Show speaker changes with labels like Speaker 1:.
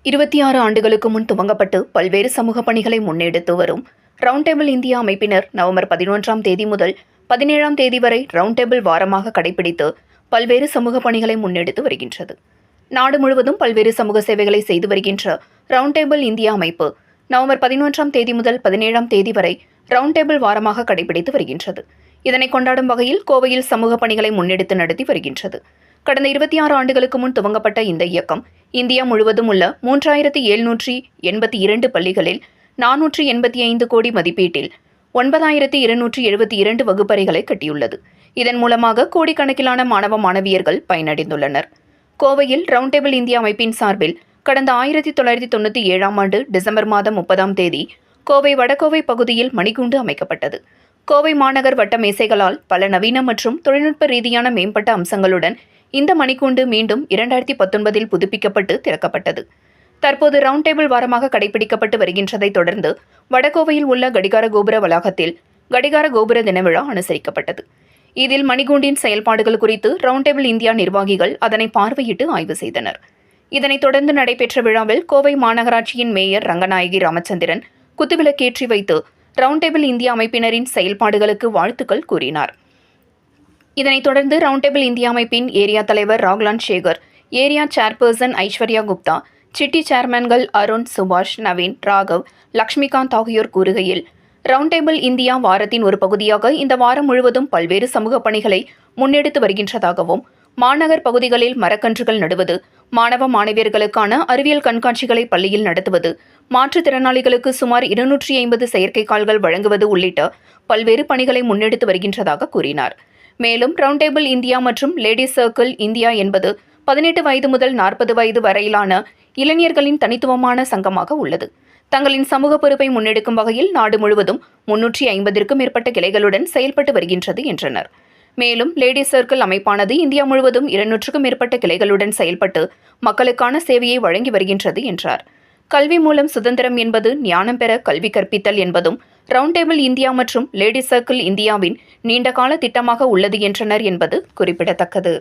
Speaker 1: 26 ஆண்டுகளுக்கு முன் துவங்கப்பட்டு பல்வேறு சமூக பணிகளை முன்னெடுத்து வரும் ரவுண்ட் டேபிள் இந்தியா அமைப்பினர் நவம்பர் 11ஆம் தேதி முதல் 17ஆம் தேதி வரை ரவுண்ட் டேபிள் வாரமாக கடைபிடித்து பல்வேறு சமூக பணிகளை முன்னெடுத்து வருகின்றது. நாடு முழுவதும் பல்வேறு சமூக சேவைகளை செய்து வருகின்ற ரவுண்ட் டேபிள் இந்தியா அமைப்பு நவம்பர் 11ஆம் தேதி முதல் 17ஆம் தேதி வரை ரவுண்ட் டேபிள் வாரமாக கடைபிடித்து வருகின்றது. இதனை கொண்டாடும் வகையில் கோவையில் சமூக பணிகளை முன்னெடுத்து நடத்தி வருகின்றது. கடந்த 26 ஆண்டுகளுக்கு முன் துவங்கப்பட்ட இந்த இயக்கம் இந்தியா முழுவதும் உள்ள 3782 பள்ளிகளில் 485 கோடி மதிப்பீட்டில் 9272 வகுப்பறைகளை கட்டியுள்ளது. இதன் மூலமாக கோடிக்கணக்கிலான மாணவ மாணவியர்கள் பயனடைந்துள்ளனர். கோவையில் ரவுண்ட் டேபிள் இந்தியா அமைப்பின் சார்பில் கடந்த 1997ஆம் ஆண்டு டிசம்பர் மாதம் 30ஆம் தேதி கோவை வடகோவை பகுதியில் மணிக்கூண்டு அமைக்கப்பட்டது. கோவை மாநகர் வட்ட மேசைகளால் பல நவீன மற்றும் தொழில்நுட்ப ரீதியான மேம்பட்ட அம்சங்களுடன் இந்த மணிக்கூண்டு மீண்டும் 2019இல் புதுப்பிக்கப்பட்டு திறக்கப்பட்டது. தற்போது ரவுண்ட் டேபிள் வாரமாக கடைபிடிக்கப்பட்டு வருகின்றதை தொடர்ந்து வடகோவையில் உள்ள கடிகார கோபுர வளாகத்தில் கடிகார கோபுர தின விழா அனுசரிக்கப்பட்டது. இதில் மணிக்கூண்டின் செயல்பாடுகள் குறித்து ரவுண்ட் டேபிள் இந்தியா நிர்வாகிகள் அதனை பார்வையிட்டு ஆய்வு செய்தனர். இதனைத் தொடர்ந்து நடைபெற்ற விழாவில் கோவை மாநகராட்சியின் மேயர் ரங்கநாயகி ராமச்சந்திரன் குத்துவிளக்கேற்றி வைத்து ரவுண்ட் டேபிள் இந்தியா அமைப்பினரின் செயல்பாடுகளுக்கு வாழ்த்துக்கள் கூறினார். இதனைத் தொடர்ந்து ரவுண்ட் டேபிள் இந்தியா அமைப்பின் ஏரியா தலைவர் Raglan Sekar, area chairperson Aishwarya Gupta, city சேர்மன்கள் அருண், சுபாஷ், நவீன், ராகவ், லக்ஷ்மிகாந்த் ஆகியோர் கூறுகையில், ரவுண்ட் டேபிள் இந்தியா வாரத்தின் ஒரு பகுதியாக இந்த வாரம் முழுவதும் பல்வேறு சமூக பணிகளை முன்னெடுத்து வருகின்றதாகவும், மாநகர் பகுதிகளில் மரக்கன்றுகள் நடுவது, மாணவ மாணவியர்களுக்கான அறிவியல் கண்காட்சிகளை பள்ளியில் நடத்துவது, மாற்றுத்திறனாளிகளுக்கு சுமார் 250 செயற்கை கால்கள் வழங்குவது உள்ளிட்ட பல்வேறு பணிகளை முன்னெடுத்து வருகின்றதாக கூறினார். மேலும் ரவுண்ட் டேபிள் இந்தியா மற்றும் லேடிஸ் சர்க்கிள் இந்தியா என்பது 18 வயது முதல் 40 வயது வரையிலான இளைஞர்களின் தனித்துவமான சங்கமாக உள்ளது. தங்களின் சமூக பொறுப்பை முன்னெடுக்கும் வகையில் நாடு முழுவதும் 350க்கும் மேற்பட்ட கிளைகளுடன் செயல்பட்டு வருகின்றது என்றனர். மேலும் லேடிஸ் சர்க்கிள் அமைப்பானது இந்தியா முழுவதும் 200க்கும் மேற்பட்ட கிளைகளுடன் செயல்பட்டு மக்களுக்கான சேவையை வழங்கி வருகின்றது என்றார். கல்வி மூலம் சுதந்திரம் என்பது ஞானம் பெற கல்வி கற்பித்தல் என்பதும் ரவுண்ட் டேபிள் இந்தியா மற்றும் லேடிஸ் சர்க்கிள் இந்தியாவின் நீண்டகால திட்டமாக உள்ளது என்றனர் என்பது குறிப்பிடத்தக்கது.